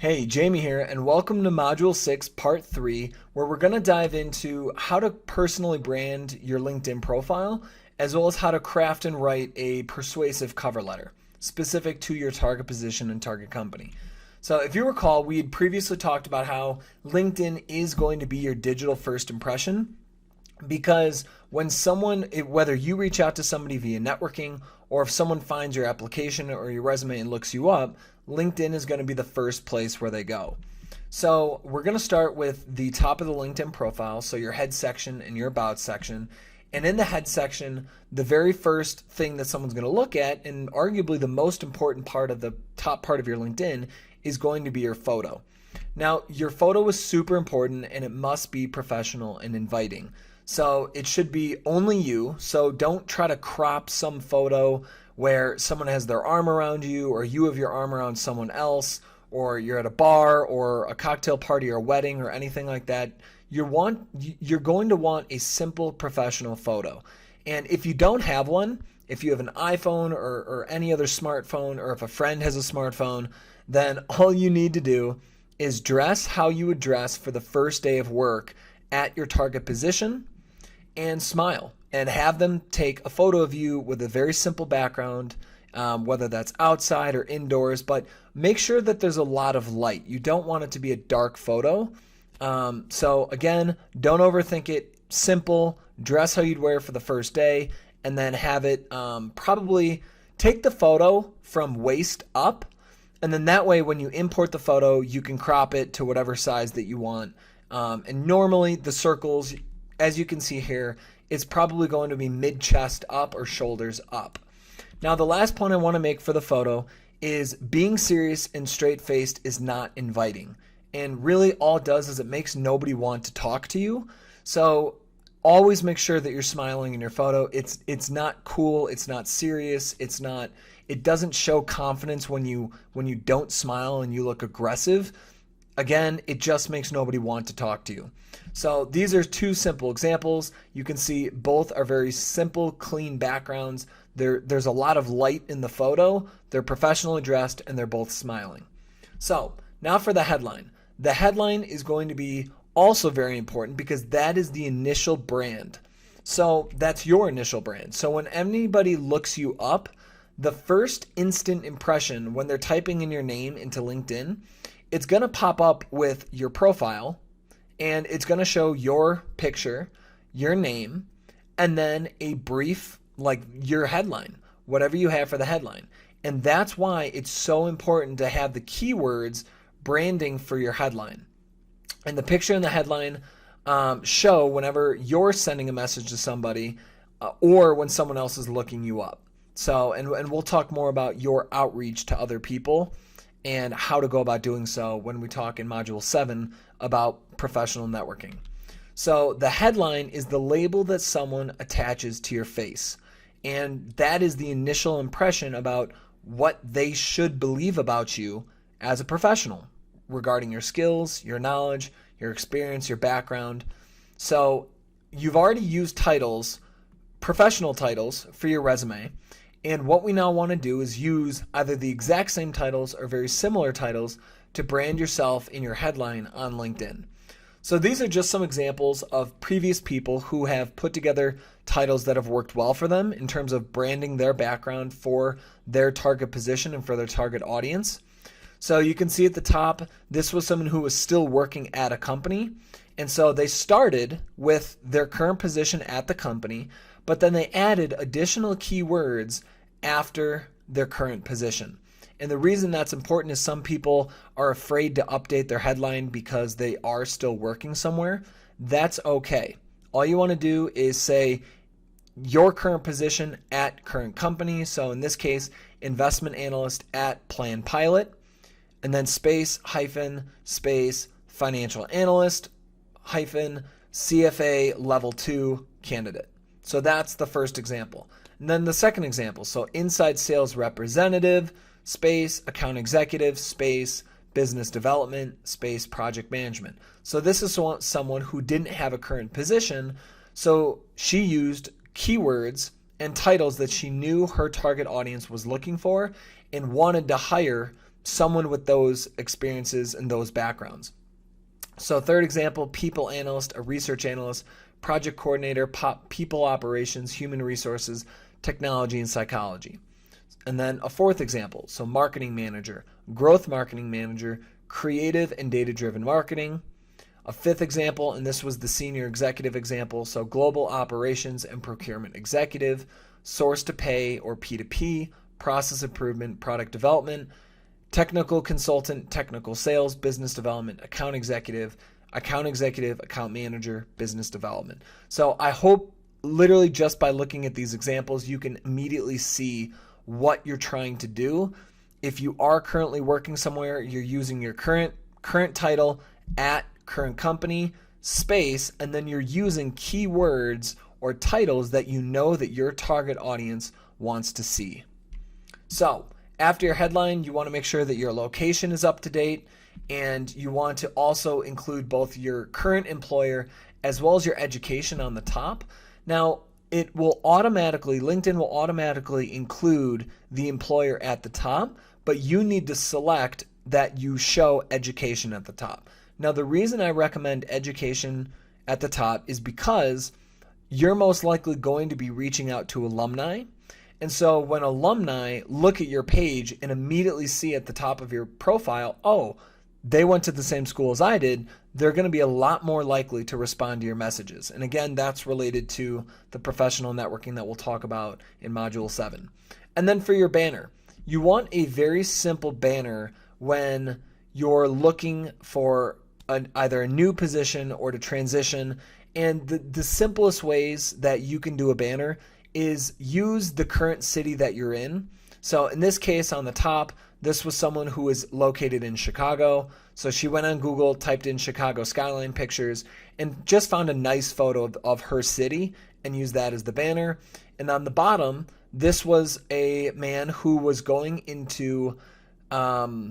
Hey, Jamie here, and welcome to Module 6, Part 3, where we're going to dive into how to personally brand your LinkedIn profile, as well as how to craft and write a persuasive cover letter specific to your target position and target company. So if you recall, we had previously talked about how LinkedIn is going to be your digital first impression, because when someone, whether you reach out to somebody via networking or if someone finds your application or your resume and looks you up, LinkedIn is going to be the first place where they go. So we're going to start with the top of the LinkedIn profile, so your head section and your about section. And in the head section, the very first thing that someone's going to look at, and arguably the most important part of the top part of your LinkedIn, is going to be your photo. Now, your photo is super important and it must be professional and inviting. So it should be only you. So don't try to crop some photo where someone has their arm around you or you have your arm around someone else, or you're at a bar or a cocktail party or a wedding or anything like that. You're going to want a simple professional photo. And if you don't have one, if you have an iPhone or any other smartphone, or if a friend has a smartphone, then all you need to do is dress how you would dress for the first day of work at your target position, and smile, and have them take a photo of you with a very simple background, whether that's outside or indoors, but make sure that there's a lot of light. You don't want it to be a dark photo. So again, don't overthink it. Simple, dress how you'd wear for the first day, and then have it probably take the photo from waist up, and then that way when you import the photo, you can crop it to whatever size that you want. And normally the circles, as you can see here, it's probably going to be mid-chest up or shoulders up. Now, the last point I want to make for the photo is being serious and straight-faced is not inviting. And really all it does is it makes nobody want to talk to you. So always make sure that you're smiling in your photo. It's not cool, it's not serious, it doesn't show confidence when you don't smile and you look aggressive. Again, it just makes nobody want to talk to you. So these are two simple examples. You can see both are very simple, clean backgrounds. There's a lot of light in the photo. They're professionally dressed and they're both smiling. So now for the headline. The headline is going to be also very important because that is the initial brand. So that's your initial brand. So when anybody looks you up, the first instant impression when they're typing in your name into LinkedIn, it's going to pop up with your profile, and it's going to show your picture, your name, and then a brief, like your headline, whatever you have for the headline. And that's why it's so important to have the keywords branding for your headline. And the picture and the headline show whenever you're sending a message to somebody or when someone else is looking you up. So, and we'll talk more about your outreach to other people and how to go about doing so when we talk in Module 7 about professional networking. So the headline is the label that someone attaches to your face. And that is the initial impression about what they should believe about you as a professional regarding your skills, your knowledge, your experience, your background. So you've already used titles, professional titles, for your resume. And what we now want to do is use either the exact same titles or very similar titles to brand yourself in your headline on LinkedIn. So these are just some examples of previous people who have put together titles that have worked well for them in terms of branding their background for their target position and for their target audience. So you can see at the top, this was someone who was still working at a company. And so they started with their current position at the company, but then they added additional keywords after their current position. And the reason that's important is some people are afraid to update their headline because they are still working somewhere. That's okay. All you want to do is say your current position at current company. So in this case, investment analyst at Plan Pilot, and then space, hyphen, space, financial analyst, hyphen, CFA level 2 candidate. So that's the first example. And then the second example, so inside sales representative, space, account executive, space, business development, space, project management. So this is someone who didn't have a current position, so she used keywords and titles that she knew her target audience was looking for and wanted to hire someone with those experiences and those backgrounds. So third example, people analyst, a research analyst, project coordinator, people operations, human resources, technology, and psychology. And then a fourth example, so marketing manager, growth marketing manager, creative and data-driven marketing. A fifth example, and this was the senior executive example, so global operations and procurement executive, source to pay or P2P, process improvement, product development, technical consultant, technical sales, business development, account executive, account manager, business development. So I hope literally just by looking at these examples, you can immediately see what you're trying to do. If you are currently working somewhere, you're using your current title at current company, space, and then you're using keywords or titles that you know that your target audience wants to see. So after your headline, you want to make sure that your location is up to date, and you want to also include both your current employer as well as your education on the top. Now, LinkedIn will automatically include the employer at the top, but you need to select that you show education at the top. Now, the reason I recommend education at the top is because you're most likely going to be reaching out to alumni. And so when alumni look at your page and immediately see at the top of your profile, oh, they went to the same school as I did, they're going to be a lot more likely to respond to your messages. And again, that's related to the professional networking that we'll talk about in Module 7. And then for your banner, you want a very simple banner when you're looking for either a new position or to transition. And the simplest ways that you can do a banner is use the current city that you're in. So in this case, on the top, this was someone who was located in Chicago. So she went on Google, typed in Chicago skyline pictures, and just found a nice photo of her city and used that as the banner. And on the bottom, this was a man who was going into data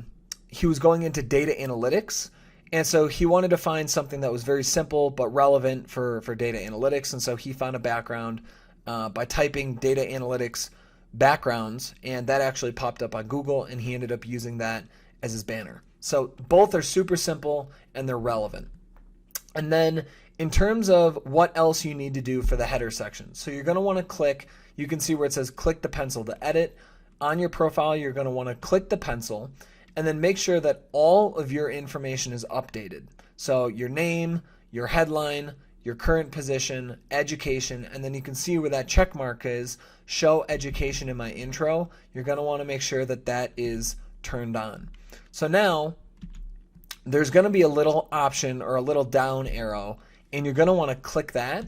analytics. And so he wanted to find something that was very simple but relevant for data analytics. And so he found a background by typing data analytics backgrounds, and that actually popped up on Google, and he ended up using that as his banner. So both are super simple and they're relevant. And then in terms of what else you need to do for the header section, so you're going to want to click, you can see where it says click the pencil to edit. On your profile, you're going to want to click the pencil and then make sure that all of your information is updated. So your name, your headline, your current position, education, and then you can see where that check mark is, show education in my intro. You're going to want to make sure that that is turned on. So now there's going to be a little option or a little down arrow, and you're going to want to click that.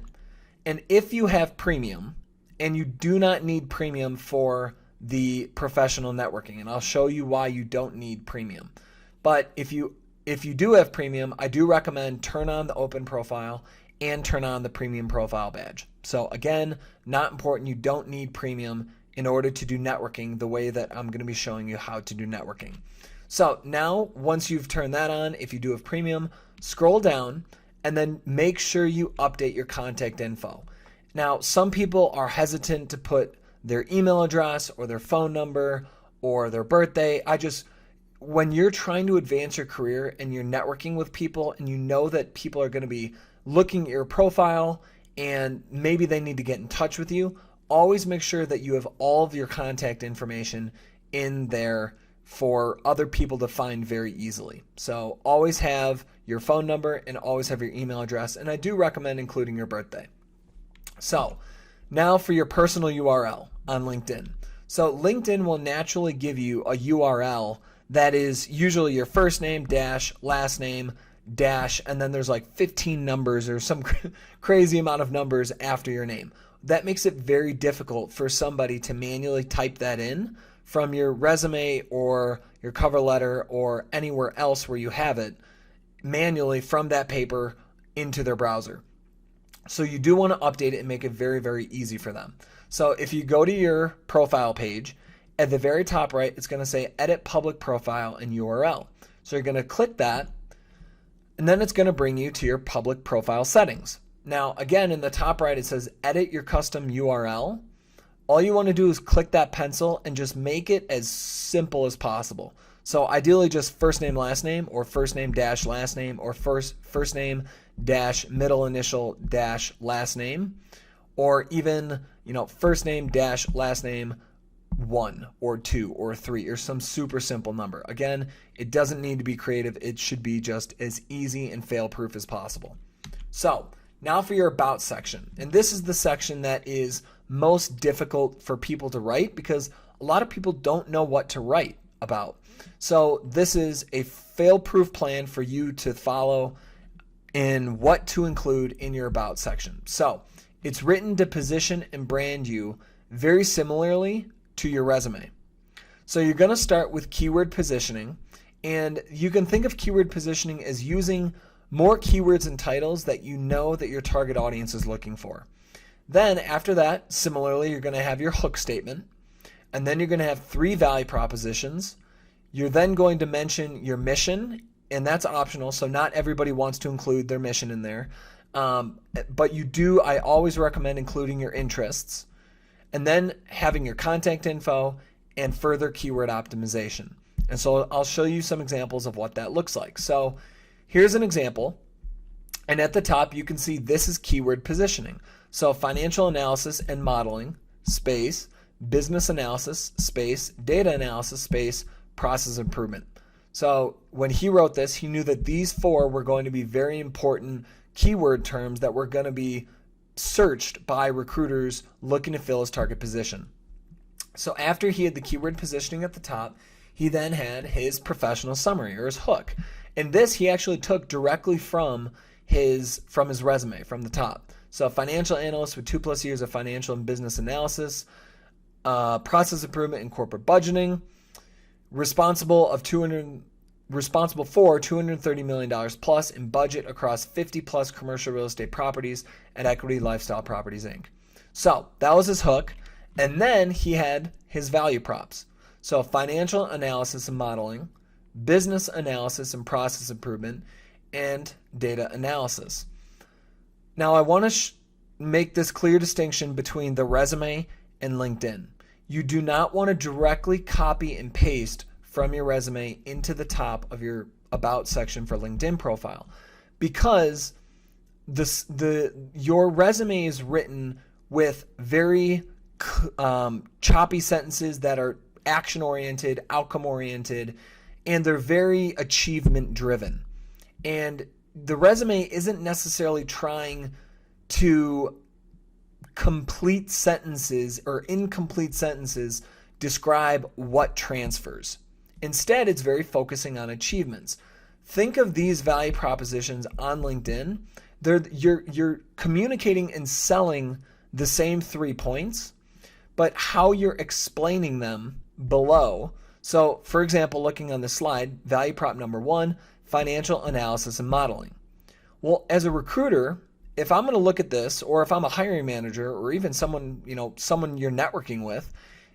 And if you have premium, and you do not need premium for the professional networking, and I'll show you why you don't need premium. But if you do have premium, I do recommend turn on the open profile and turn on the premium profile badge. So again, not important. You don't need premium in order to do networking the way that I'm going to be showing you how to do networking. So now, once you've turned that on, if you do have premium, scroll down and then make sure you update your contact info. Now, some people are hesitant to put their email address or their phone number or their birthday. When you're trying to advance your career and you're networking with people and you know that people are going to be looking at your profile and maybe they need to get in touch with you, always make sure that you have all of your contact information in there for other people to find very easily. So always have your phone number and always have your email address, and I do recommend including your birthday. So now for your personal URL on LinkedIn. So LinkedIn will naturally give you a URL that is usually your first name dash last name dash, and then there's like 15 numbers or some crazy amount of numbers after your name. That makes it very difficult for somebody to manually type that in from your resume or your cover letter or anywhere else where you have it manually from that paper into their browser. So you do want to update it and make it very, very easy for them. So if you go to your profile page, at the very top right, it's going to say edit public profile and URL. So you're going to click that, and then it's going to bring you to your public profile settings. Now, again, in the top right, it says edit your custom URL. All you want to do is click that pencil and just make it as simple as possible. So ideally just first name, last name, or first name dash last name, or first name dash middle initial dash last name, or even, first name dash last name 1 or 2 or 3 or some super simple number. Again, it doesn't need to be creative. It should be just as easy and fail-proof as possible. So now for your about section. And this is the section that is most difficult for people to write because a lot of people don't know what to write about. So this is a fail-proof plan for you to follow in what to include in your about section. So it's written to position and brand you very similarly to your resume. So you're going to start with keyword positioning, and you can think of keyword positioning as using more keywords and titles that you know that your target audience is looking for. Then after that, similarly, you're going to have your hook statement, and then you're going to have 3 value propositions. You're then going to mention your mission, and that's optional, so not everybody wants to include their mission in there. But I always recommend including your interests, and then having your contact info and further keyword optimization. And so I'll show you some examples of what that looks like. So here's an example, and at the top you can see this is keyword positioning. So financial analysis and modeling, space, business analysis, space, data analysis, space, process improvement. So when he wrote this, he knew that these 4 were going to be very important keyword terms that were going to be searched by recruiters looking to fill his target position. So after he had the keyword positioning at the top, he then had his professional summary or his hook. And this he actually took directly from his resume, from the top. So financial analyst with 2+ years of financial and business analysis, process improvement in corporate budgeting, responsible for $230 million plus in budget across 50 plus commercial real estate properties at Equity Lifestyle Properties, Inc. So that was his hook. And then he had his value props. So financial analysis and modeling, business analysis and process improvement, and data analysis. Now I want to make this clear distinction between the resume and LinkedIn. You do not want to directly copy and paste from your resume into the top of your about section for LinkedIn profile, because your resume is written with very choppy sentences that are action oriented, outcome oriented, and they're very achievement driven. And the resume isn't necessarily trying to complete sentences or incomplete sentences describe what transfers. Instead, it's very focusing on achievements. Think of these value propositions on LinkedIn. You're communicating and selling the same 3 points, but how you're explaining them below. So, for example, looking on the slide, value prop number 1, financial analysis and modeling. Well, as a recruiter, if I'm going to look at this, or if I'm a hiring manager, or even someone you're networking with,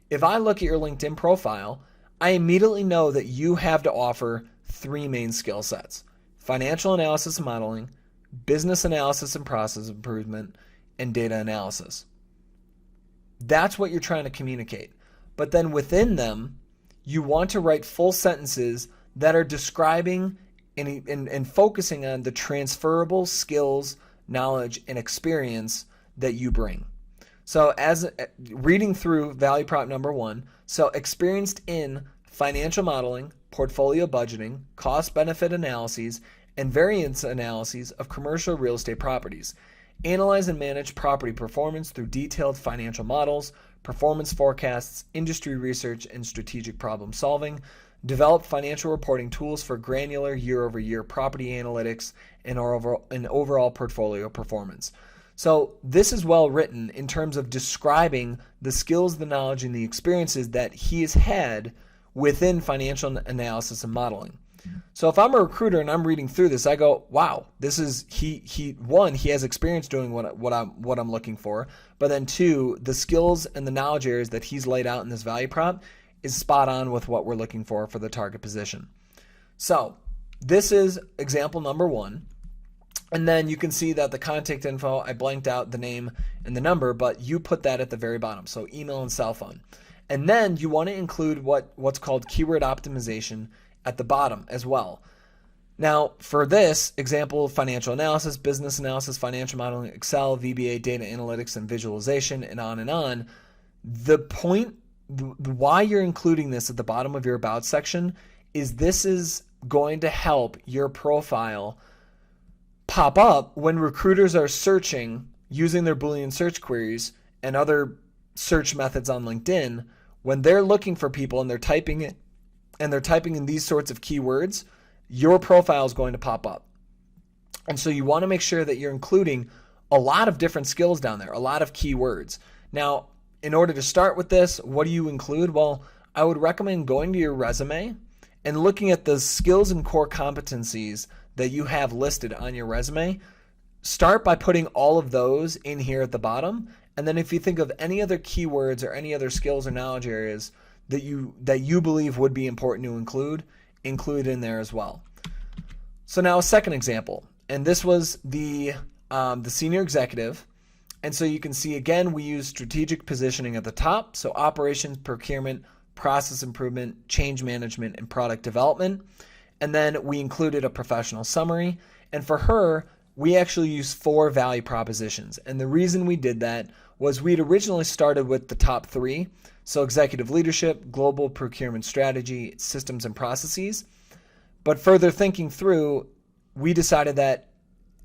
if I look at your LinkedIn profile, I immediately know that you have to offer 3 main skill sets: financial analysis and modeling, business analysis and process improvement, and data analysis. That's what you're trying to communicate. But then within them, you want to write full sentences that are describing and focusing on the transferable skills, knowledge, and experience that you bring. So as reading through value prop number 1, so experienced in financial modeling, portfolio budgeting, cost-benefit analyses, and variance analyses of commercial real estate properties. Analyze and manage property performance through detailed financial models, performance forecasts, industry research, and strategic problem solving. Develop financial reporting tools for granular year-over-year property analytics and overall portfolio performance. So this is well written in terms of describing the skills, the knowledge, and the experiences that he has had within financial analysis and modeling. So if I'm a recruiter and I'm reading through this, I go, wow, this is he has experience doing what I'm looking for. But then 2, the skills and the knowledge areas that he's laid out in this value prop is spot on with what we're looking for the target position. So this is example number 1. And then you can see that the contact info, I blanked out the name and the number, but you put that at the very bottom. So email and cell phone. And then you want to include what's called keyword optimization at the bottom as well. Now, for this example, financial analysis, business analysis, financial modeling, Excel, VBA, data analytics, and visualization, and on, the point, why you're including this at the bottom of your About section is this is going to help your profile pop up when recruiters are searching using their Boolean search queries and other search methods on LinkedIn. When they're looking for people and they're typing in these sorts of keywords, your profile is going to pop up. And so you want to make sure that you're including a lot of different skills down there, a lot of keywords. Now, in order to start with this, what do you include? Well, I would recommend going to your resume and looking at the skills and core competencies that you have listed on your resume. Start by putting all of those in here at the bottom. And then if you think of any other keywords or any other skills or knowledge areas that you believe would be important to include in there as well. So now a second example, and this was the senior executive. And so you can see, again, we use strategic positioning at the top. So operations, procurement, process improvement, change management, and product development. And then we included a professional summary. And for her, we actually used 4 value propositions. And the reason we did that was we'd originally started with the top 3. So executive leadership, global procurement strategy, systems and processes. But further thinking through, we decided that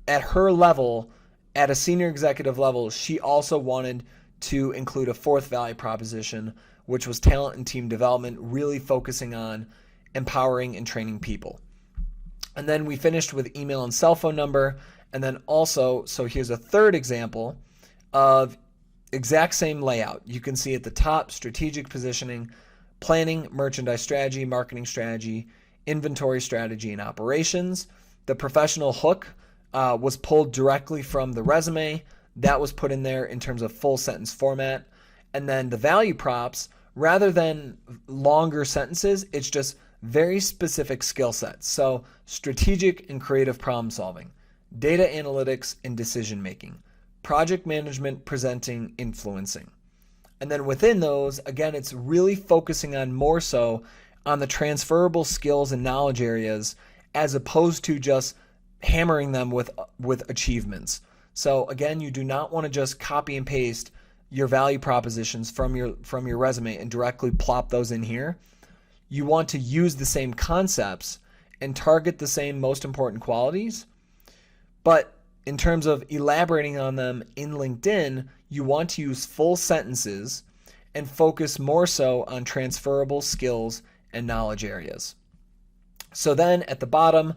at her level, at a senior executive level, she also wanted to include a 4th value proposition, which was talent and team development, really focusing on empowering and training people. And then we finished with email and cell phone number. And then also, so here's a third example of exact same layout. You can see at the top, strategic positioning, planning, merchandise strategy, marketing strategy, inventory strategy, and operations. The professional hook was pulled directly from the resume. That was put in there in terms of full sentence format. And then the value props, rather than longer sentences, it's just very specific skill sets. So strategic and creative problem solving, data analytics and decision making, project management, presenting, influencing. And then within those, again, it's really focusing on more so on the transferable skills and knowledge areas as opposed to just hammering them with achievements. So again, you do not want to just copy and paste your value propositions from your resume and directly plop those in here. You want to use the same concepts and target the same most important qualities, but in terms of elaborating on them in LinkedIn, you want to use full sentences and focus more so on transferable skills and knowledge areas. So then at the bottom,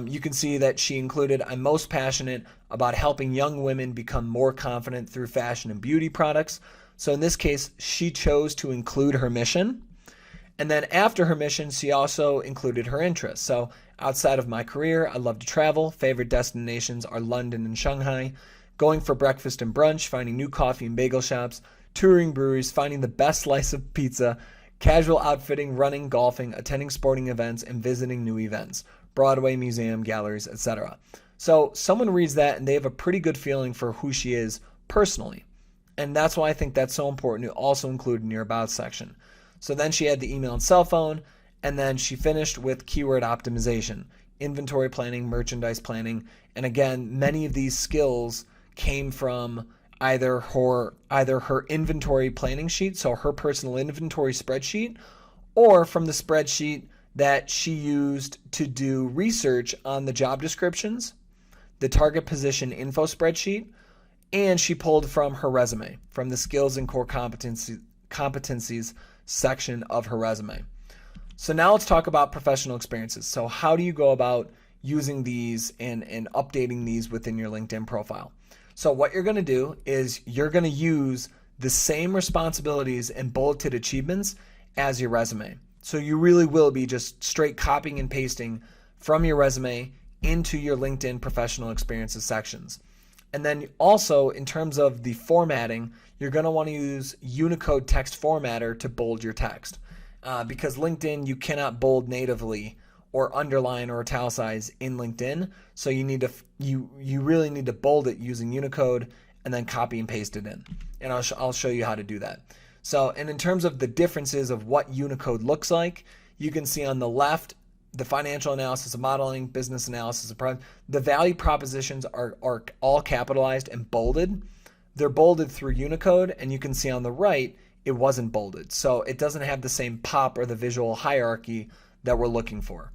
you can see that she included, I'm most passionate about helping young women become more confident through fashion and beauty products. So in this case, she chose to include her mission. And then after her mission, she also included her interests. So outside of my career, I love to travel. Favorite destinations are London and Shanghai. Going for breakfast and brunch, finding new coffee and bagel shops, touring breweries, finding the best slice of pizza, casual outfitting, running, golfing, attending sporting events, and visiting new events, Broadway, museum, galleries, etc. So someone reads that and they have a pretty good feeling for who she is personally. And that's why I think that's so important to also include in your About section. So then she had the email and cell phone, and then she finished with keyword optimization, inventory planning, merchandise planning. And again, many of these skills came from either her inventory planning sheet, so her personal inventory spreadsheet, or from the spreadsheet that she used to do research on the job descriptions, the target position info spreadsheet, and she pulled from her resume, from the skills and core competencies section of her resume. So now let's talk about professional experiences. So how do you go about using these and updating these within your LinkedIn profile? So what you're going to do is you're going to use the same responsibilities and bulleted achievements as your resume. So you really will be just straight copying and pasting from your resume into your LinkedIn professional experiences sections. And then also in terms of the formatting, you're going to want to use Unicode text formatter to bold your text. Because LinkedIn, you cannot bold natively or underline or italicize in LinkedIn. So you need to you really need to bold it using Unicode and then copy and paste it in. And I'll show you how to do that. So, and in terms of the differences of what Unicode looks like, you can see on the left, the financial analysis of modeling, business analysis of the value propositions are all capitalized and bolded. They're bolded through Unicode, and you can see on the right, it wasn't bolded. So it doesn't have the same pop or the visual hierarchy that we're looking for.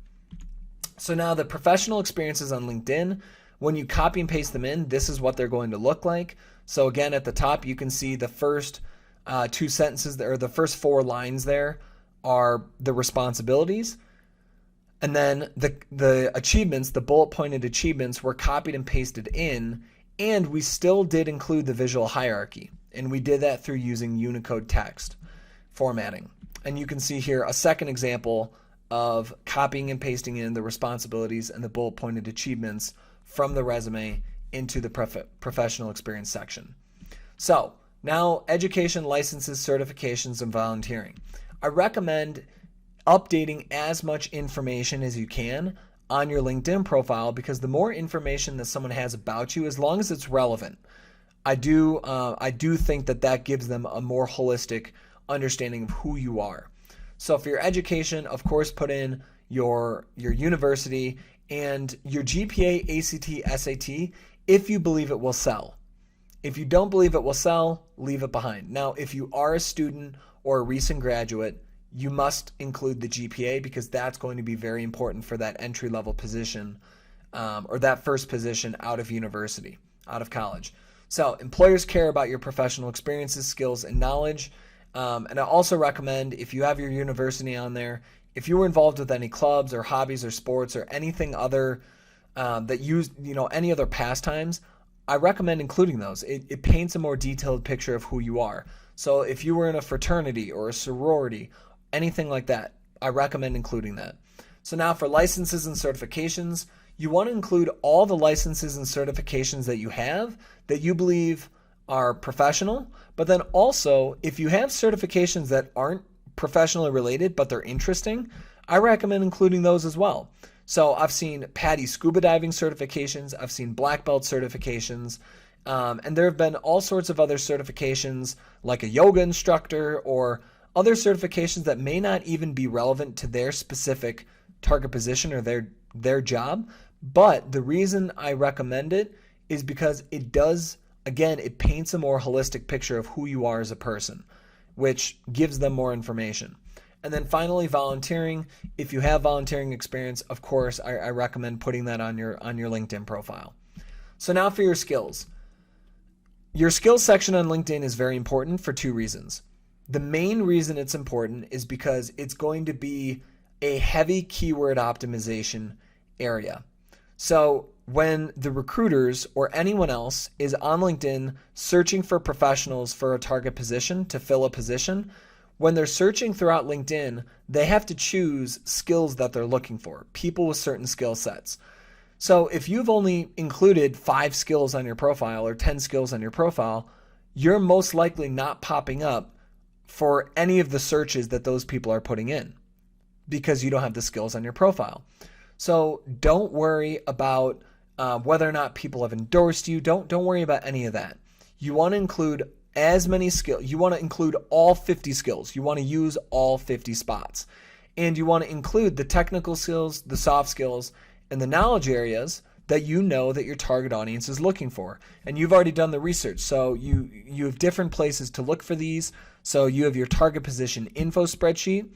So now the professional experiences on LinkedIn, when you copy and paste them in, this is what they're going to look like. So again, at the top, you can see the first two sentences there, or the first 4 lines there are the responsibilities. And then the achievements, the bullet pointed achievements, were copied and pasted in, and we still did include the visual hierarchy. And we did that through using Unicode text formatting. And you can see here a second example of copying and pasting in the responsibilities and the bullet pointed achievements from the resume into the professional experience section. So now education, licenses, certifications, and volunteering. I recommend updating as much information as you can on your LinkedIn profile, because the more information that someone has about you, as long as it's relevant, I do think that gives them a more holistic understanding of who you are. So for your education, of course, put in your university and your GPA, ACT, SAT, if you believe it will sell. If you don't believe it will sell, leave it behind. Now, if you are a student or a recent graduate, you must include the GPA, because that's going to be very important for that entry-level position, or that first position out of university, out of college. So employers care about your professional experiences, skills, and knowledge. And I also recommend, if you have your university on there, if you were involved with any clubs or hobbies or sports or anything other that use, any other pastimes, I recommend including those. It paints a more detailed picture of who you are. So if you were in a fraternity or a sorority, anything like that, I recommend including that. So now for licenses and certifications, you want to include all the licenses and certifications that you have that you believe are professional, but then also if you have certifications that aren't professionally related but they're interesting, I recommend including those as well. So I've seen PADI scuba diving certifications, I've seen black belt certifications, and there have been all sorts of other certifications like a yoga instructor or other certifications that may not even be relevant to their specific target position or their job. But the reason I recommend it is because it does, again, it paints a more holistic picture of who you are as a person, which gives them more information. And then finally, volunteering. If you have volunteering experience, of course, I recommend putting that on your LinkedIn profile. So now for your skills. Your skills section on LinkedIn is very important for 2 reasons. The main reason it's important is because it's going to be a heavy keyword optimization area. So when the recruiters or anyone else is on LinkedIn searching for professionals for a target position to fill a position, when they're searching throughout LinkedIn, they have to choose skills that they're looking for, people with certain skill sets. So if you've only included 5 skills on your profile or 10 skills on your profile, you're most likely not popping up for any of the searches that those people are putting in because you don't have the skills on your profile. So don't worry about whether or not people have endorsed you. Don't worry about any of that. You want to include as many skills. You want to include all 50 skills. You want to use all 50 spots. And you want to include the technical skills, the soft skills, and the knowledge areas that you know that your target audience is looking for. And you've already done the research. So you have different places to look for these. So you have your target position info spreadsheet.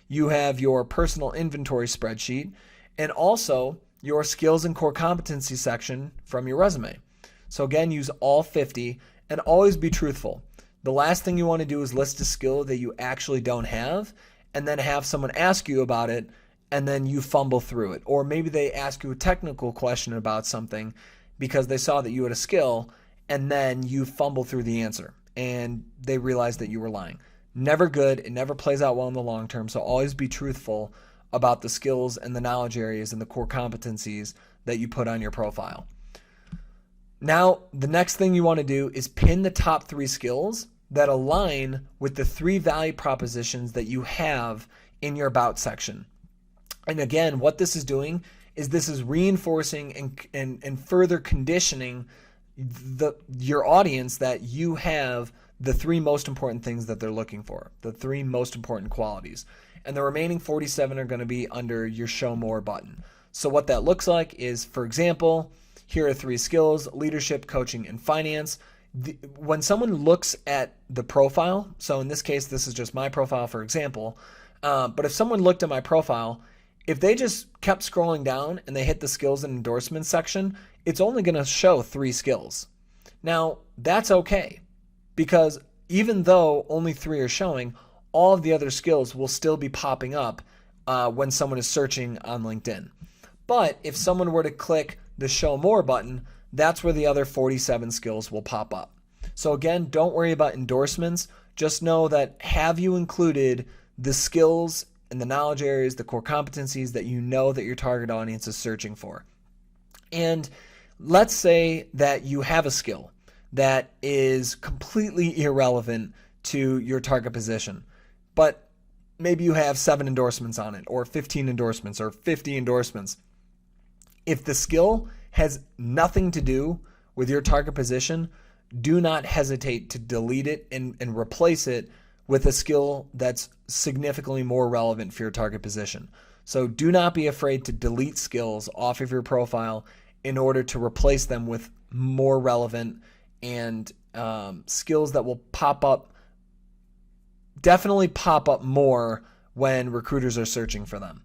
You have your personal inventory spreadsheet, and also your skills and core competency section from your resume. So again, use all 50 and always be truthful. The last thing you want to do is list a skill that you actually don't have and then have someone ask you about it and then you fumble through it. Or maybe they ask you a technical question about something because they saw that you had a skill and then you fumble through the answer and they realize that you were lying. Never good. It never plays out well in the long term. So always be truthful about the skills and the knowledge areas and the core competencies that you put on your profile. Now, the next thing you want to do is pin the top 3 skills that align with the 3 value propositions that you have in your about section. And again, what this is doing is this is reinforcing and further conditioning your audience that you have the three most important things that they're looking for, the three most important qualities. And the remaining 47 are going to be under your show more button. So what that looks like is, for example, here are three skills: leadership, coaching, and finance. When someone looks at the profile, so in this case, this is just my profile, for example, but if someone looked at my profile, if they just kept scrolling down and they hit the skills and endorsements section, it's only going to show three skills. Now, that's okay, because even though only three are showing, all of the other skills will still be popping up when someone is searching on LinkedIn. But if someone were to click the show more button, that's where the other 47 skills will pop up. So again, don't worry about endorsements. Just know that have you included the skills and the knowledge areas, the core competencies that you know that your target audience is searching for. And let's say that you have a skill that is completely irrelevant to your target position, but maybe you have 7 endorsements on it, or 15 endorsements, or 50 endorsements. If the skill has nothing to do with your target position, do not hesitate to delete it and replace it with a skill that's significantly more relevant for your target position. So do not be afraid to delete skills off of your profile in order to replace them with more relevant and skills that will pop up, definitely pop up more when recruiters are searching for them.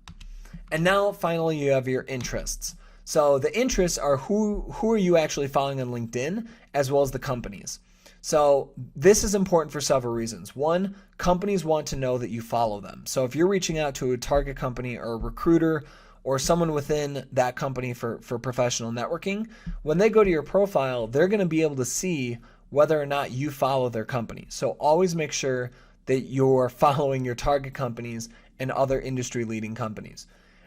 And now finally you have your interests. So the interests are who are you actually following on LinkedIn, as well as the companies. So this is important for several reasons. One, companies want to know that you follow them. So if you're reaching out to a target company or a recruiter or someone within that company for professional networking, when they go to your profile, they're going to be able to see whether or not you follow their company. So always make sure that you're following your target companies and other industry leading companies.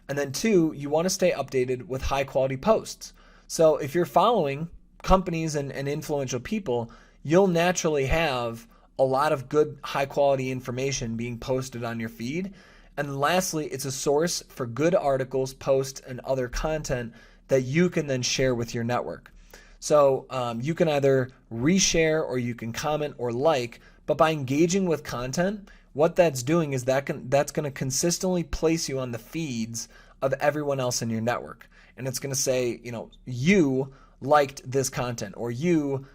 And then 2, you want to stay updated with high quality posts. So if you're following companies and influential people, you'll naturally have a lot of good high quality information being posted on your feed. And lastly, it's a source for good articles, posts, and other content that you can then share with your network. So you can either reshare or you can comment or like, but by engaging with content, what that's doing is that's going to consistently place you on the feeds of everyone else in your network. And it's going to say, you liked this content, or you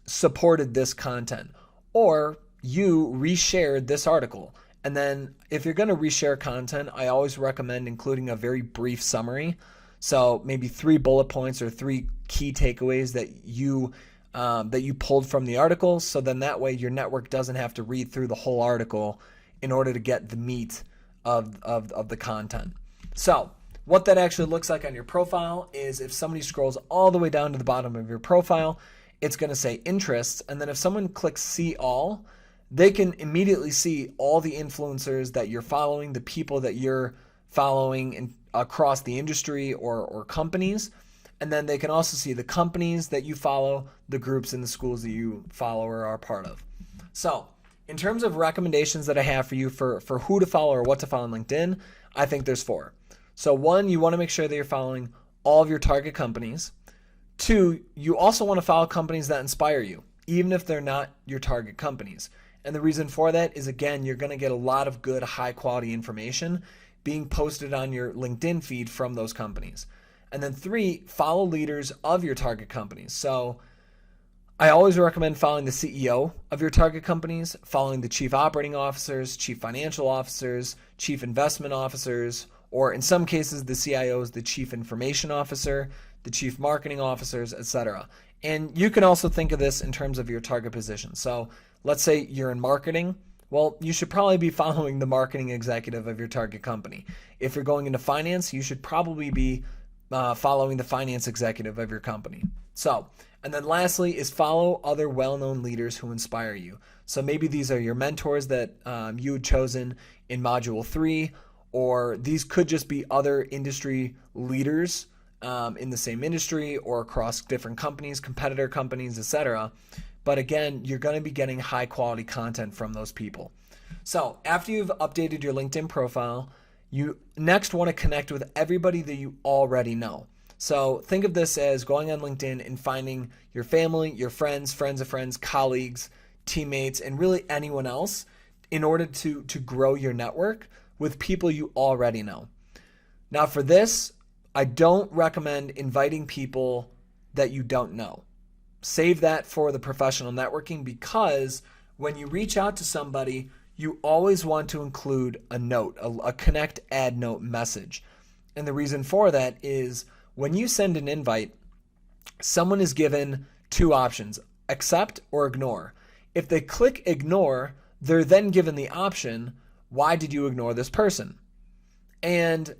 supported this content, or you reshared this article. And then if you're going to reshare content, I always recommend including a very brief summary. So maybe 3 bullet points or 3 key takeaways that you pulled from the article. So then that way your network doesn't have to read through the whole article in order to get the meat of the content. So what that actually looks like on your profile is, if somebody scrolls all the way down to the bottom of your profile, it's going to say interests. And then if someone clicks see all, they can immediately see all the influencers that you're following, the people that you're following across the industry or companies. And then they can also see the companies that you follow, the groups and the schools that you follow or are part of. So in terms of recommendations that I have for you for who to follow or what to follow on LinkedIn, I think there's 4. So 1, you want to make sure that you're following all of your target companies. 2, you also want to follow companies that inspire you, even if they're not your target companies. And the reason for that is, again, you're going to get a lot of good, high quality information being posted on your LinkedIn feed from those companies. And then 3, follow leaders of your target companies. So I always recommend following the CEO of your target companies, following the chief operating officers, chief financial officers, chief investment officers, or in some cases, the CIOs, the chief information officer, the chief marketing officers, etc. And you can also think of this in terms of your target position. So let's say you're in marketing. Well, you should probably be following the marketing executive of your target company. If you're going into finance, you should probably be following the finance executive of your company. So, and then lastly is follow other well-known leaders who inspire you. So maybe these are your mentors that you had chosen in Module 3, or these could just be other industry leaders in the same industry or across different companies, competitor companies, etc. But again, you're going to be getting high quality content from those people. So after you've updated your LinkedIn profile, you next want to connect with everybody that you already know. So think of this as going on LinkedIn and finding your family, your friends, friends of friends, colleagues, teammates, and really anyone else in order to grow your network with people you already know. Now for this, I don't recommend inviting people that you don't know. Save that for the professional networking, because when you reach out to somebody, you always want to include a note, a connect add note message. And the reason for that is when you send an invite, someone is given two options, accept or ignore. If they click ignore, they're then given the option, why did you ignore this person? And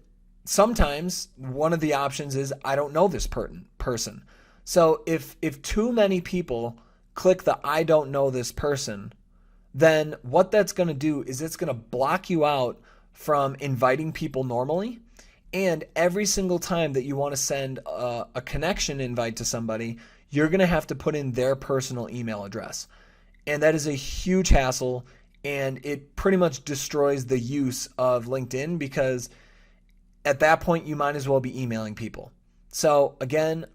sometimes one of the options is, I don't know this person. So if too many people click the I don't know this person, then what that's going to do is it's going to block you out from inviting people normally. And every single time that you want to send a connection invite to somebody, you're going to have to put in their personal email address. And that is a huge hassle, and it pretty much destroys the use of LinkedIn, because at that point you might as well be emailing people. So again,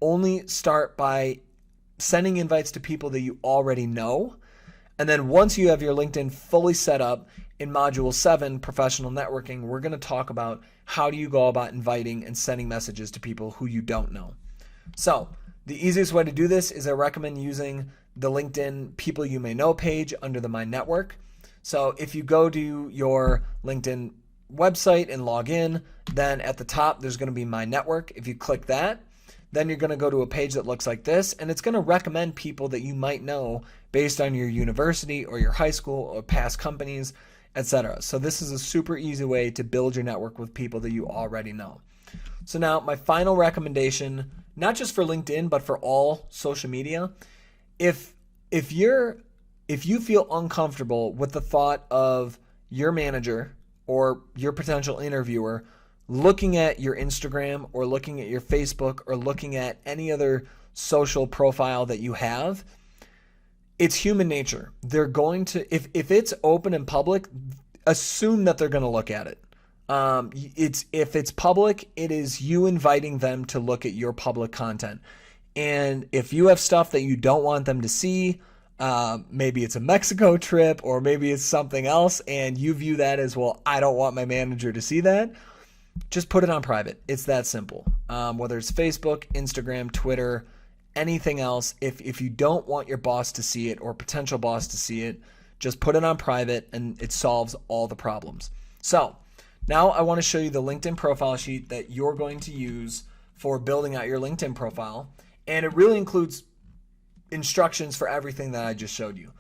only start by sending invites to people that you already know. And then once you have your LinkedIn fully set up, in Module 7, Professional Networking, we're going to talk about how do you go about inviting and sending messages to people who you don't know. So the easiest way to do this is I recommend using the LinkedIn People You May Know page under the My Network. So if you go to your LinkedIn website and log in, then at the top there's going to be My Network. If you click that, then you're going to go to a page that looks like this, and it's going to recommend people that you might know based on your university or your high school or past companies, etc. So this is a super easy way to build your network with people that you already know. So now my final recommendation, not just for LinkedIn, but for all social media, if you feel uncomfortable with the thought of your manager or your potential interviewer looking at your Instagram or looking at your Facebook or looking at any other social profile that you have, it's human nature. They're going to, if it's open and public, assume that they're going to look at it. If it's public, it is you inviting them to look at your public content. And if you have stuff that you don't want them to see, maybe it's a Mexico trip or maybe it's something else, and you view that as, well, I don't want my manager to see that, just put it on private. It's that simple. Whether it's Facebook, Instagram, Twitter, anything else, if you don't want your boss to see it or potential boss to see it, just put it on private and it solves all the problems. So now I want to show you the LinkedIn profile sheet that you're going to use for building out your LinkedIn profile. And it really includes instructions for everything that I just showed you.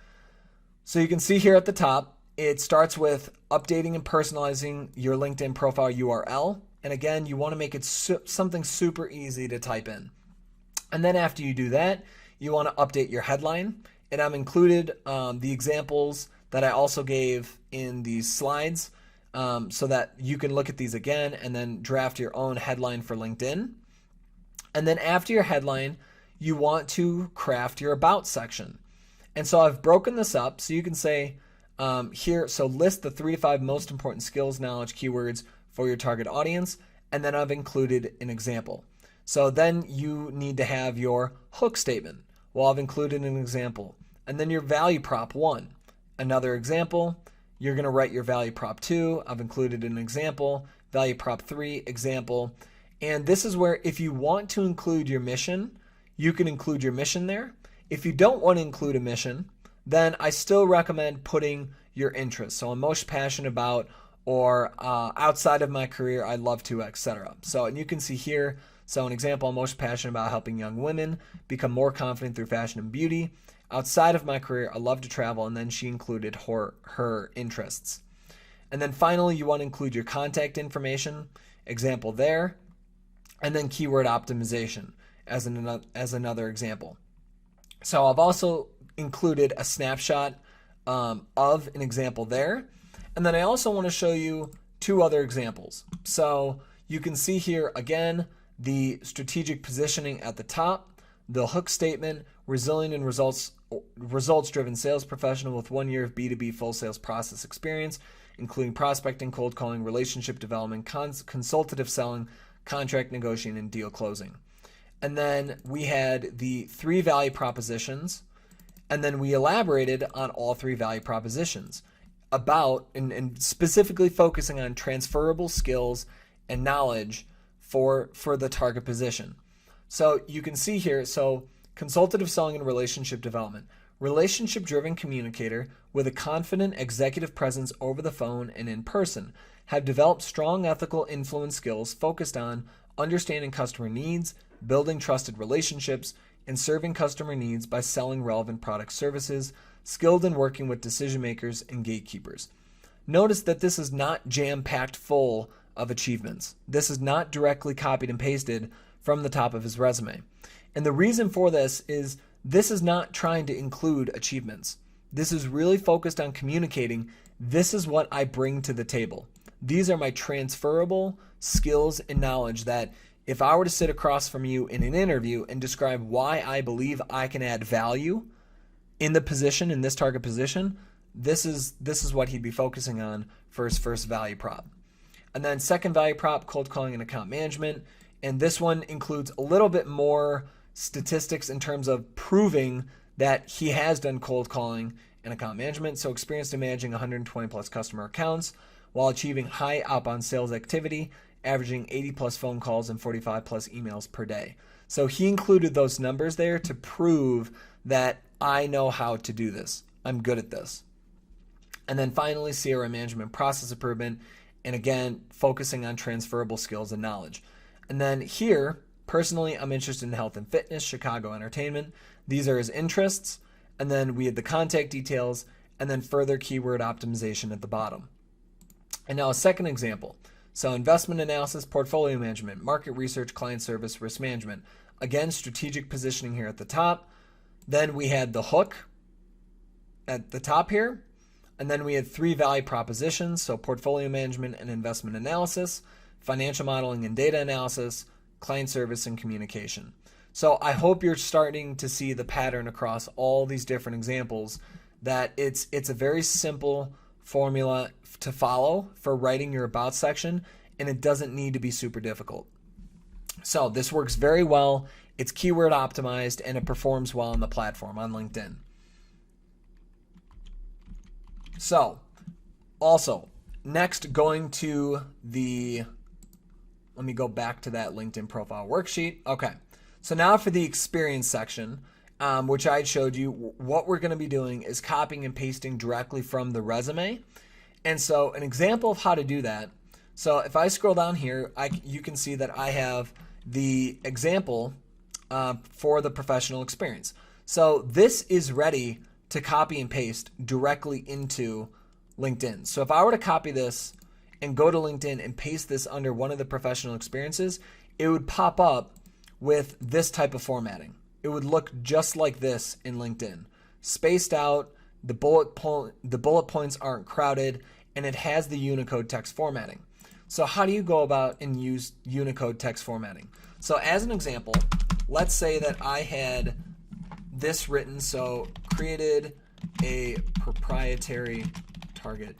So you can see here at the top, it starts with updating and personalizing your LinkedIn profile URL. And again, you want to make it something super easy to type in. And then after you do that, you want to update your headline. And I've included the examples that I also gave in these slides so that you can look at these again and then draft your own headline for LinkedIn. And then after your headline, you want to craft your about section. And so I've broken this up so you can say here, so list the 3 to 5 most important skills, knowledge, keywords for your target audience. And then I've included an example. So then you need to have your hook statement. Well, I've included an example. And then your value prop 1, another example. You're going to write your value prop 2. I've included an example. Value prop 3, example. And this is where if you want to include your mission, you can include your mission there. If you don't want to include a mission, then I still recommend putting your interests. So I'm most passionate about, or outside of my career, I'd love to, etc. So, and you can see here, so an example, I'm most passionate about helping young women become more confident through fashion and beauty. Outside of my career, I love to travel, and then she included her interests. And then finally, you want to include your contact information, example there, and then keyword optimization as another example. So I've also included a snapshot of an example there. And then I also want to show you 2 other examples. So you can see here again, the strategic positioning at the top, the hook statement, resilient and results-driven sales professional with 1 year of B2B full sales process experience, including prospecting, cold calling, relationship development, consultative selling, contract negotiating, and deal closing. And then we had the 3 value propositions, and then we elaborated on all 3 value propositions about and specifically focusing on transferable skills and knowledge for the target position. So you can see here, so consultative selling and relationship development. Relationship-driven communicator with a confident executive presence over the phone and in person, have developed strong ethical influence skills focused on understanding customer needs, building trusted relationships, and serving customer needs by selling relevant product services, skilled in working with decision makers and gatekeepers. Notice that this is not jam-packed full of achievements. This is not directly copied and pasted from the top of his resume. And the reason for this is not trying to include achievements. This is really focused on communicating, this is what I bring to the table. These are my transferable skills and knowledge that if I were to sit across from you in an interview and describe why I believe I can add value in the position, in this target position, this is what he'd be focusing on for his first value prop. And then second value prop, cold calling and account management. And this one includes a little bit more statistics in terms of proving that he has done cold calling and account management. So experience in managing 120 plus customer accounts while achieving high outbound sales activity, averaging 80 plus phone calls and 45 plus emails per day. So he included those numbers there to prove that I know how to do this. I'm good at this. And then finally, CRM management process improvement. And again, focusing on transferable skills and knowledge. And then here, personally, I'm interested in health and fitness, Chicago entertainment. These are his interests. And then we had the contact details and then further keyword optimization at the bottom. And now a second example. So investment analysis, portfolio management, market research, client service, risk management. Again, strategic positioning here at the top. Then we had the hook at the top here. And then we had 3 value propositions. So portfolio management and investment analysis, financial modeling and data analysis, client service and communication. So I hope you're starting to see the pattern across all these different examples, that it's a very simple formula to follow for writing your about section, and it doesn't need to be super difficult. So this works very well. It's keyword optimized and it performs well on the platform, on LinkedIn. So also, next, going to let me go back to that LinkedIn profile worksheet. Okay, so now for the experience section, which I showed you, what we're going to be doing is copying and pasting directly from the resume. And so an example of how to do that, so if I scroll down here, you can see that I have the example for the professional experience. So this is ready to copy and paste directly into LinkedIn. So if I were to copy this and go to LinkedIn and paste this under one of the professional experiences, it would pop up with this type of formatting. It would look just like this in LinkedIn. Spaced out, the bullet points aren't crowded, and it has the Unicode text formatting. So how do you go about and use Unicode text formatting? So as an example, let's say that I had this written, so created a proprietary target.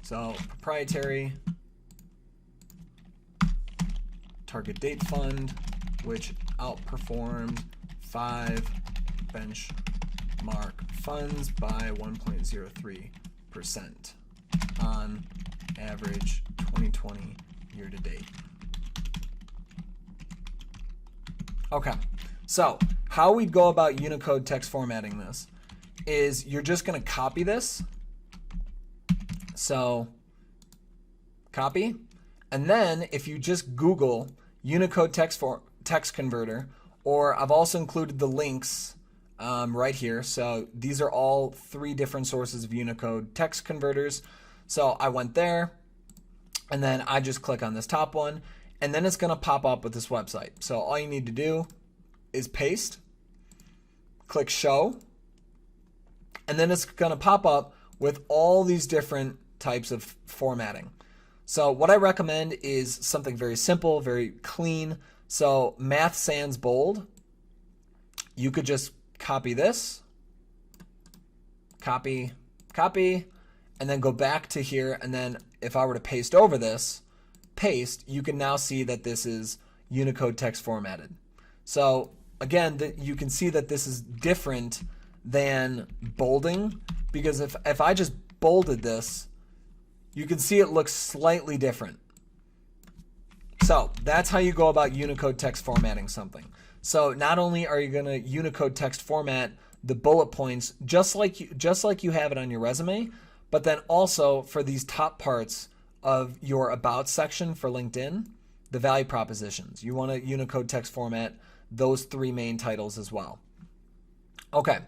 So proprietary target date fund, which outperformed 5 benchmark funds by 1.03% on average 2020 year to date. Okay, so how we go about Unicode text formatting this is you're just going to copy this. So copy, and then if you just Google Unicode text converter, or I've also included the links right here. So these are all 3 different sources of Unicode text converters. So I went there, and then I just click on this top one, and then it's going to pop up with this website. So all you need to do is paste, click show, and then it's going to pop up with all these different types of formatting. So what I recommend is something very simple, very clean. So math sans bold. You could just copy this, copy, and then go back to here, and then if I were to paste over this, you can now see that this is Unicode text formatted. So again, you can see that this is different than bolding, because if I just bolded this, you can see it looks slightly different. So that's how you go about Unicode text formatting something. So not only are you going to Unicode text format the bullet points just like you have it on your resume, but then also for these top parts of your about section for LinkedIn, the value propositions, you want to Unicode text format those 3 main titles as well. Okay,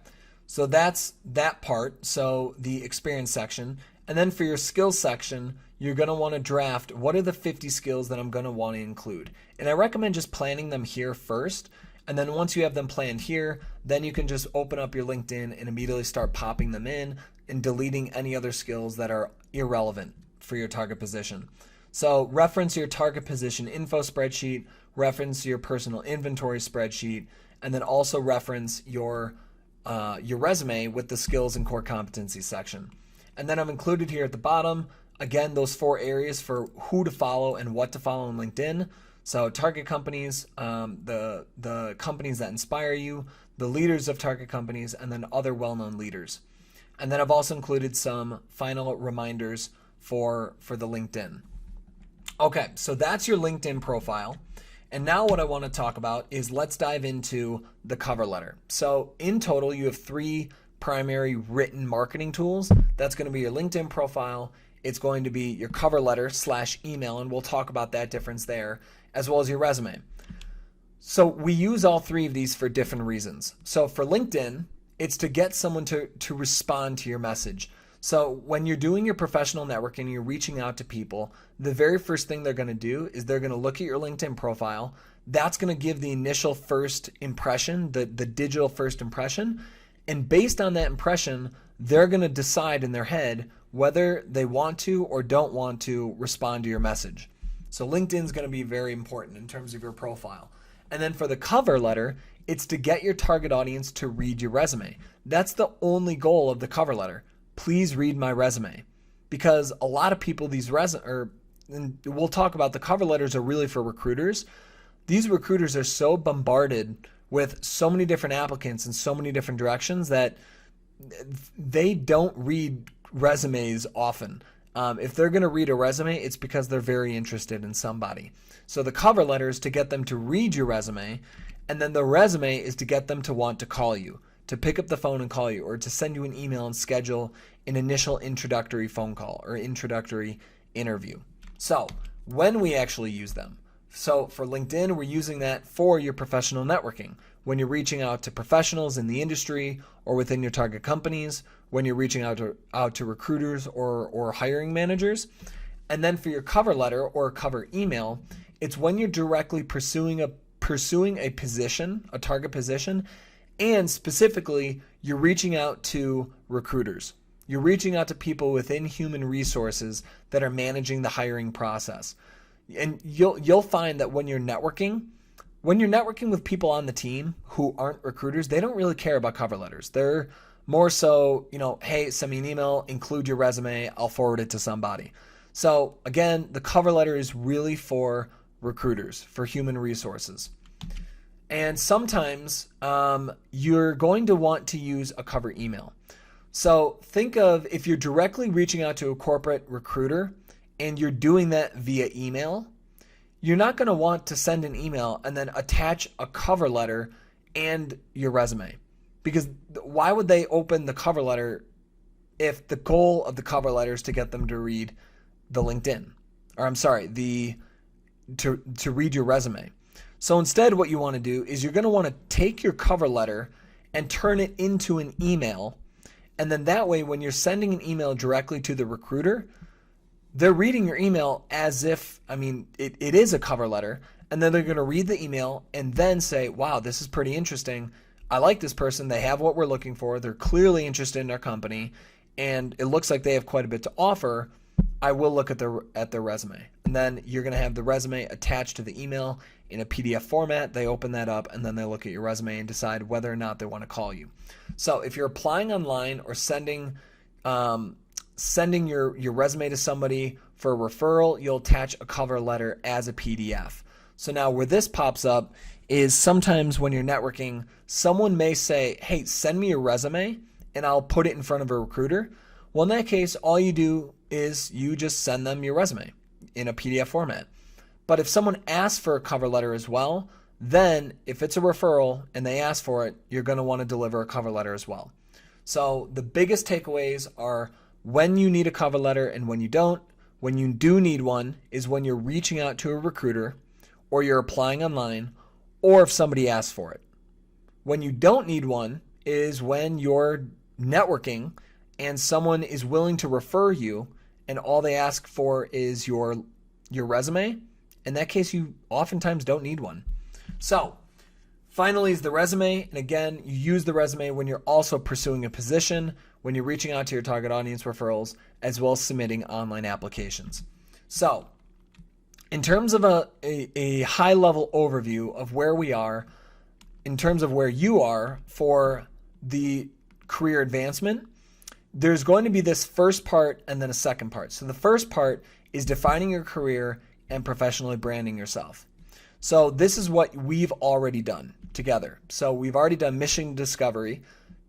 so that's that part, so the experience section. And then for your skills section, you're going to want to draft what are the 50 skills that I'm going to want to include. And I recommend just planning them here first. And then once you have them planned here, then you can just open up your LinkedIn and immediately start popping them in and deleting any other skills that are irrelevant for your target position. So reference your target position info spreadsheet, reference your personal inventory spreadsheet, and then also reference your resume with the skills and core competencies section. And then I've included here at the bottom, again, those 4 areas for who to follow and what to follow on LinkedIn. So target companies, the companies that inspire you, the leaders of target companies, and then other well-known leaders. And then I've also included some final reminders for the LinkedIn. Okay, so that's your LinkedIn profile. And now what I want to talk about is let's dive into the cover letter. So in total, you have 3 primary written marketing tools. That's going to be your LinkedIn profile. It's going to be your cover letter / email, and we'll talk about that difference there, as well as your resume. So we use all 3 of these for different reasons. So for LinkedIn, it's to get someone to respond to your message. So when you're doing your professional networking, you're reaching out to people, the very first thing they're going to do is they're going to look at your LinkedIn profile. That's going to give the initial first impression, the digital first impression. And based on that impression, they're going to decide in their head whether they want to or don't want to respond to your message. So LinkedIn is going to be very important in terms of your profile. And then for the cover letter, it's to get your target audience to read your resume. That's the only goal of the cover letter. Please read my resume. Because a lot of people, and we'll talk about the cover letters are really for recruiters. These recruiters are so bombarded with so many different applicants in so many different directions that they don't read resumes often. If they're going to read a resume, it's because they're very interested in somebody. So the cover letter is to get them to read your resume, and then the resume is to get them to want to call you, to pick up the phone and call you, or to send you an email and schedule an initial introductory phone call or introductory interview. So when we actually use them. So for LinkedIn, we're using that for your professional networking. When you're reaching out to professionals in the industry or within your target companies, when you're reaching out to recruiters or hiring managers. And then for your cover letter or cover email, it's when you're directly pursuing a position, a target position, and specifically you're reaching out to recruiters. You're reaching out to people within human resources that are managing the hiring process. And you'll find that when you're networking with people on the team who aren't recruiters, they don't really care about cover letters. They're more so, hey, send me an email, include your resume, I'll forward it to somebody. So again, the cover letter is really for recruiters, for human resources. And sometimes you're going to want to use a cover email. So think of if you're directly reaching out to a corporate recruiter and you're doing that via email, you're not going to want to send an email and then attach a cover letter and your resume. Because why would they open the cover letter if the goal of the cover letter is to get them to read the LinkedIn? Or I'm sorry, to read your resume. So instead what you want to do is you're going to want to take your cover letter and turn it into an email. And then that way when you're sending an email directly to the recruiter, they're reading your email as if, it is a cover letter. And then they're going to read the email and then say, wow, this is pretty interesting. I like this person. They have what we're looking for. They're clearly interested in our company. And it looks like they have quite a bit to offer. I will look at their resume. And then you're going to have the resume attached to the email in a PDF format. They open that up and then they look at your resume and decide whether or not they want to call you. So if you're applying online or sending sending your resume to somebody for a referral, you'll attach a cover letter as a PDF. So now where this pops up is sometimes when you're networking, someone may say, hey, send me your resume and I'll put it in front of a recruiter. Well, in that case, all you do is you just send them your resume in a PDF format. But if someone asks for a cover letter as well, then if it's a referral and they ask for it, you're going to want to deliver a cover letter as well. So the biggest takeaways are when you need a cover letter and when you don't. When you do need one is when you're reaching out to a recruiter or you're applying online or if somebody asks for it. When you don't need one is when you're networking and someone is willing to refer you and all they ask for is your resume. In that case, you oftentimes don't need one. So finally is the resume. And again, you use the resume when you're also pursuing a position, when you're reaching out to your target audience referrals, as well as submitting online applications. So in terms of a high-level overview of where we are, in terms of where you are for the career advancement, there's going to be this first part and then a second part. So the first part is defining your career and professionally branding yourself. So this is what we've already done together. So we've already done mission discovery,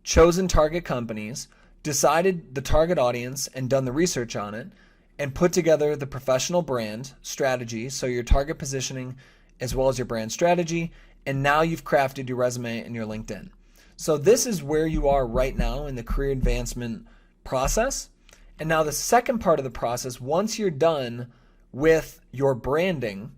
chosen target companies, decided the target audience and done the research on it, and put together the professional brand strategy, so your target positioning as well as your brand strategy, and now you've crafted your resume and your LinkedIn. So this is where you are right now in the career advancement process. And now the second part of the process, once you're done with your branding,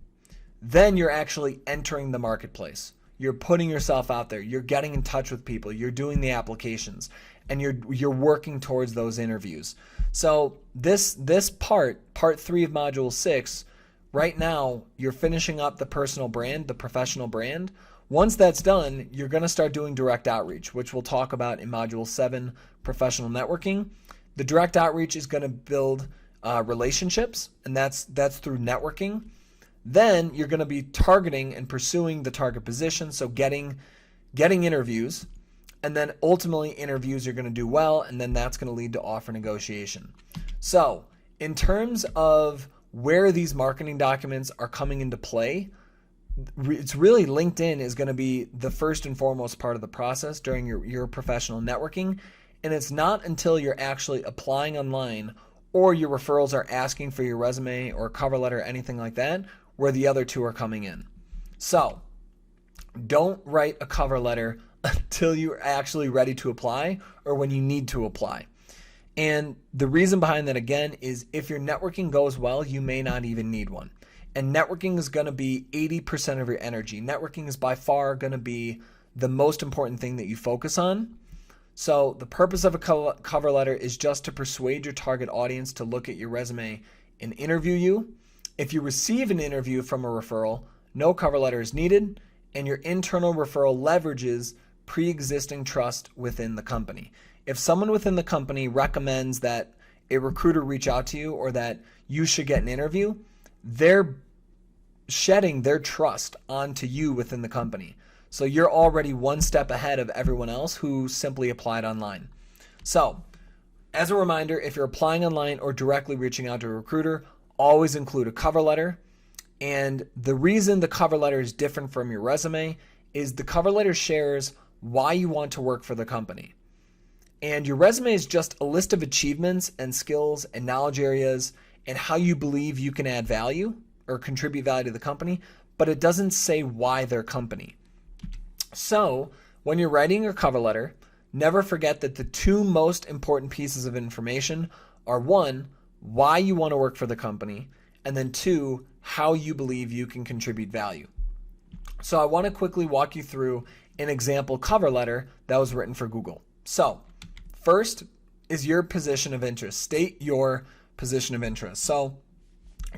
then you're actually entering the marketplace. You're putting yourself out there. You're getting in touch with people. You're doing the applications, and you're working towards those interviews. So this part 3 of Module 6, right now you're finishing up the personal brand, the professional brand. Once that's done, you're going to start doing direct outreach, which we'll talk about in Module 7, professional networking. The direct outreach is going to build relationships, and that's through networking. Then you're going to be targeting and pursuing the target position, so getting interviews, and then ultimately interviews you're going to do well, and then that's going to lead to offer negotiation. So in terms of where these marketing documents are coming into play, it's really LinkedIn is going to be the first and foremost part of the process during your professional networking, and it's not until you're actually applying online or your referrals are asking for your resume or cover letter, anything like that, where the other two are coming in. So don't write a cover letter until you're actually ready to apply or when you need to apply. And the reason behind that, again, is if your networking goes well, you may not even need one. And networking is going to be 80% of your energy. Networking is by far going to be the most important thing that you focus on. So the purpose of a cover letter is just to persuade your target audience to look at your resume and interview you. If you receive an interview from a referral, no cover letter is needed, and your internal referral leverages pre-existing trust within the company. If someone within the company recommends that a recruiter reach out to you or that you should get an interview, they're shedding their trust onto you within the company. So you're already one step ahead of everyone else who simply applied online. So as a reminder, if you're applying online or directly reaching out to a recruiter, always include a cover letter. And the reason the cover letter is different from your resume is the cover letter shares why you want to work for the company. And your resume is just a list of achievements and skills and knowledge areas and how you believe you can add value or contribute value to the company, but it doesn't say why their company. So when you're writing your cover letter, never forget that the two most important pieces of information are, one, why you want to work for the company, and then two, how you believe you can contribute value. So I want to quickly walk you through an example cover letter that was written for Google. So first is your position of interest. State your position of interest. So,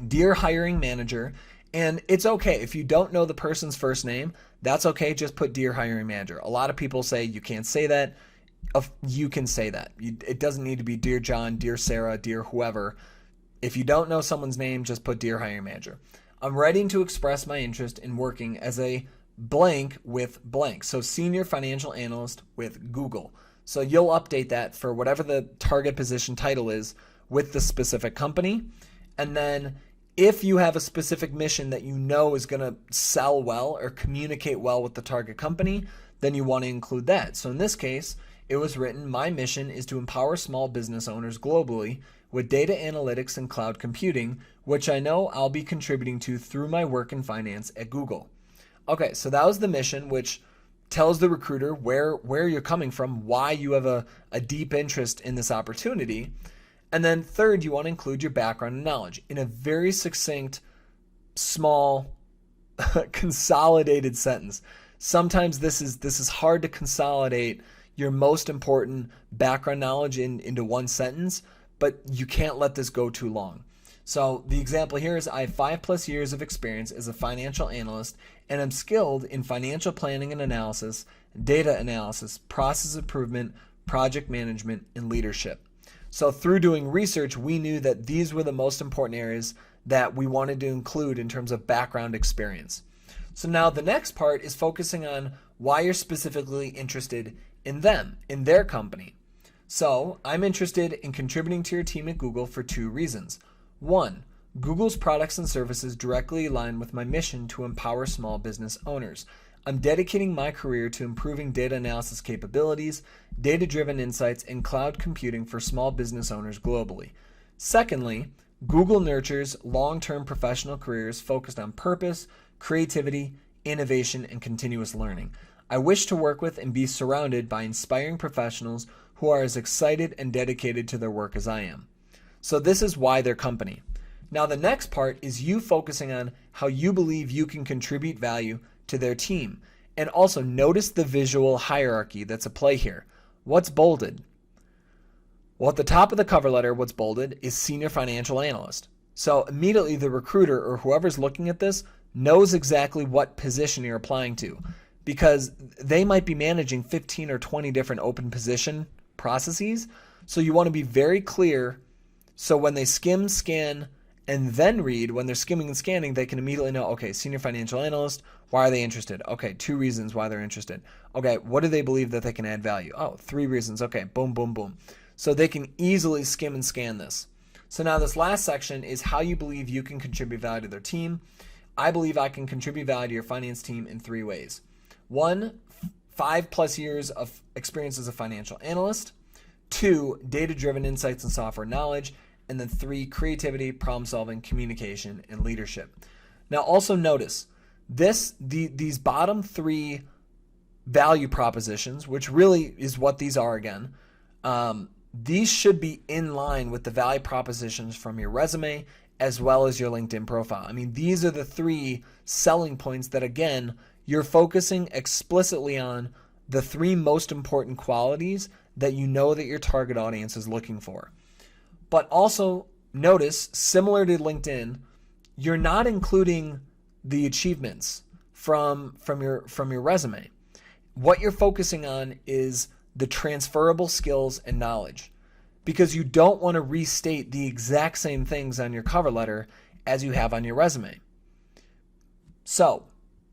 dear hiring manager, and it's okay if you don't know the person's first name, that's okay. Just put dear hiring manager. A lot of people say you can't say that. You can say that. It doesn't need to be dear John, dear Sarah, dear whoever. If you don't know someone's name, just put dear hiring manager. I'm writing to express my interest in working as a blank with blank. So senior financial analyst with Google. So you'll update that for whatever the target position title is with the specific company. And then if you have a specific mission that you know is going to sell well or communicate well with the target company, then you want to include that. So in this case, it was written, my mission is to empower small business owners globally with data analytics and cloud computing, which I know I'll be contributing to through my work in finance at Google. Okay, so that was the mission, which tells the recruiter where you're coming from, why you have a deep interest in this opportunity. And then third, you want to include your background and knowledge in a very succinct, small, consolidated sentence. Sometimes this is hard to consolidate your most important background knowledge into one sentence, but you can't let this go too long. So the example here is I have 5+ years of experience as a financial analyst, and I'm skilled in financial planning and analysis, data analysis, process improvement, project management, and leadership. So through doing research, we knew that these were the most important areas that we wanted to include in terms of background experience. So now the next part is focusing on why you're specifically interested in them, in their company. So I'm interested in contributing to your team at Google for 2 reasons. 1, Google's products and services directly align with my mission to empower small business owners. I'm dedicating my career to improving data analysis capabilities, data-driven insights, and cloud computing for small business owners globally. Secondly, Google nurtures long-term professional careers focused on purpose, creativity, innovation, and continuous learning. I wish to work with and be surrounded by inspiring professionals who are as excited and dedicated to their work as I am. So this is why their company. Now the next part is you focusing on how you believe you can contribute value to their team. And also notice the visual hierarchy that's at play here. What's bolded? Well, at the top of the cover letter, what's bolded is senior financial analyst. So immediately the recruiter or whoever's looking at this knows exactly what position you're applying to, because they might be managing 15 or 20 different open position processes. So you want to be very clear. So when they skim, scan, and then read, when they're skimming and scanning, they can immediately know, okay, senior financial analyst, why are they interested? Okay, 2 reasons why they're interested. Okay, what do they believe that they can add value? Oh, 3 reasons. Okay, boom, boom, boom. So they can easily skim and scan this. So now this last section is how you believe you can contribute value to their team. I believe I can contribute value to your finance team in 3 ways. 1, 5+ years of experience as a financial analyst. 2, data-driven insights and software knowledge. And then 3, creativity, problem solving, communication, and leadership. Now also notice these bottom 3 value propositions, which really is what these are again, these should be in line with the value propositions from your resume as well as your LinkedIn profile. I mean, these are the 3 selling points that, again, you're focusing explicitly on the 3 most important qualities that you know that your target audience is looking for. But also notice, similar to LinkedIn, you're not including the achievements from your resume. What you're focusing on is the transferable skills and knowledge, because you don't want to restate the exact same things on your cover letter as you have on your resume. So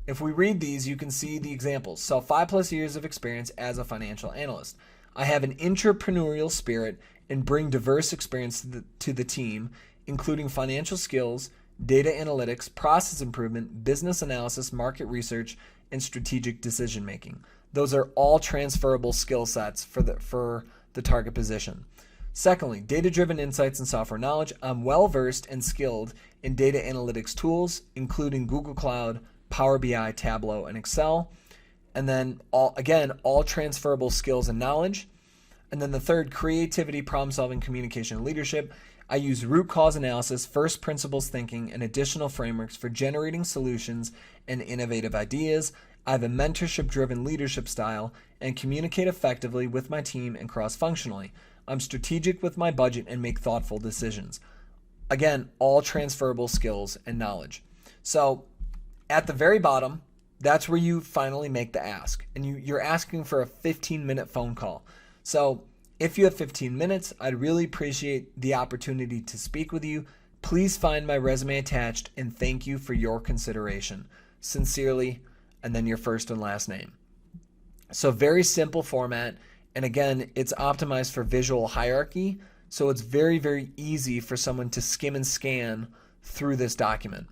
if we read these, you can see the examples. So 5+ years of experience as a financial analyst. I have an entrepreneurial spirit and bring diverse experience to the team, including financial skills, data analytics, process improvement, business analysis, market research, and strategic decision making. Those are all transferable skill sets for the target position. Secondly, data-driven insights and software knowledge. I'm well-versed and skilled in data analytics tools, including Google Cloud, Power BI, Tableau, and Excel. And then all transferable skills and knowledge. And then the third, creativity, problem solving, communication, and leadership. I use root cause analysis, first principles thinking, and additional frameworks for generating solutions and innovative ideas. I have a mentorship-driven leadership style and communicate effectively with my team and cross-functionally. I'm strategic with my budget and make thoughtful decisions. Again, all transferable skills and knowledge. So at the very bottom, that's where you finally make the ask. And you're asking for a 15-minute phone call. So if you have 15 minutes, I'd really appreciate the opportunity to speak with you. Please find my resume attached, and thank you for your consideration. Sincerely, and then your first and last name. So very simple format. And again, it's optimized for visual hierarchy So it's very, very easy for someone to skim and scan through this document.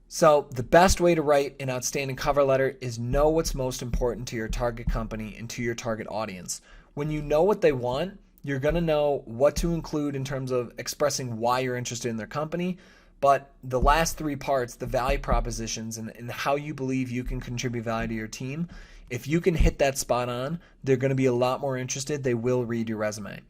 So the best way to write an outstanding cover letter is know what's most important to your target company and to your target audience. When you know what they want, you're going to know what to include in terms of expressing why you're interested in their company. But the last three parts, the value propositions and how you believe you can contribute value to your team, if you can hit that spot on, they're going to be a lot more interested. They will read your resume.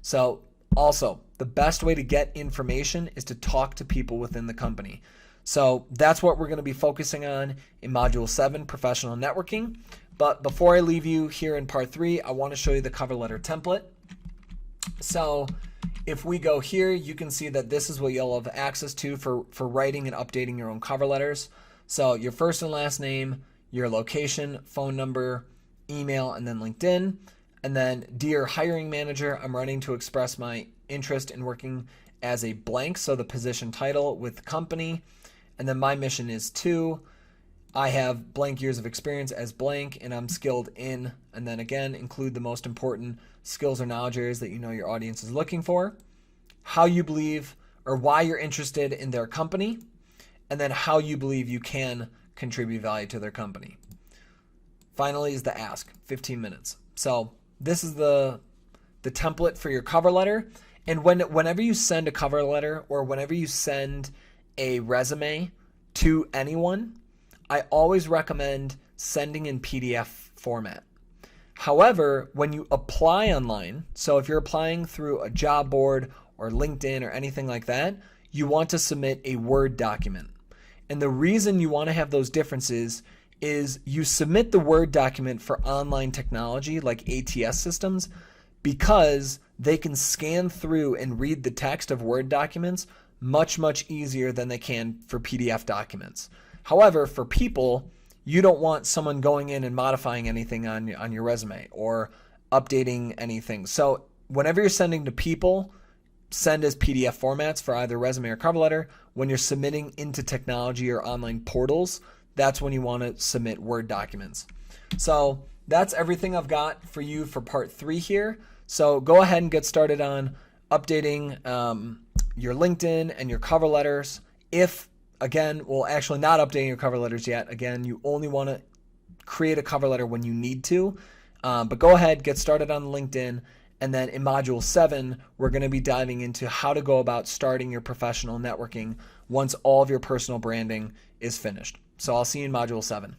So also, the best way to get information is to talk to people within the company. So that's what we're going to be focusing on in Module 7, Professional Networking. But before I leave you here in Part 3, I want to show you the cover letter template. So if we go here, you can see that this is what you'll have access to for writing and updating your own cover letters. So your first and last name, your location, phone number, email, and then LinkedIn. And then, dear hiring manager, I'm writing to express my interest in working as a blank, so the position title with the company. And then my mission is I have blank years of experience as blank, and I'm skilled in, and then again, include the most important skills or knowledge areas that you know your audience is looking for, how you believe or why you're interested in their company, and then how you believe you can contribute value to their company. Finally is the ask, 15 minutes. So this is the template for your cover letter. And whenever you send a cover letter or whenever you send a resume to anyone, I always recommend sending in PDF format. However, when you apply online, so if you're applying through a job board or LinkedIn or anything like that, you want to submit a Word document. And the reason you want to have those differences is you submit the Word document for online technology like ATS systems because they can scan through and read the text of Word documents much, much easier than they can for PDF documents. However, for people, you don't want someone going in and modifying anything on your resume or updating anything. So whenever you're sending to people, send as PDF formats for either resume or cover letter. When you're submitting into technology or online portals, that's when you want to submit Word documents. So that's everything I've got for you for Part 3 here. So go ahead and get started on updating your LinkedIn and your cover letters. Actually not updating your cover letters yet. Again, you only want to create a cover letter when you need to. But go ahead, get started on LinkedIn. And then in Module 7, we're going to be diving into how to go about starting your professional networking once all of your personal branding is finished. So I'll see you in Module 7.